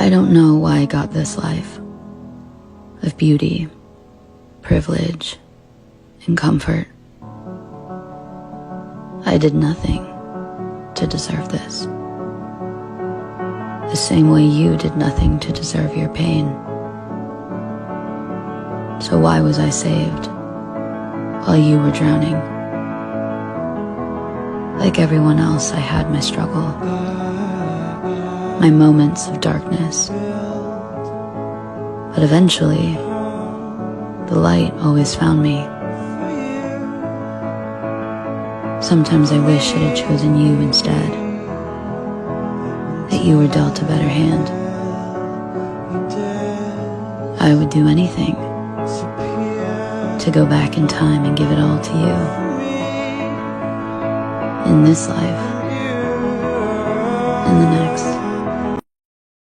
I don't know why I got this life of beauty, privilege, and comfort. I did nothing to deserve this. The same way you did nothing to deserve your pain. So why was I saved while you were drowning? Like everyone else, I had my struggle, my moments of darkness. But eventually, the light always found me. Sometimes I wish I had chosen you instead, that you were dealt a better hand. I would do anything to go back in time and give it all to you. In this life, in the next.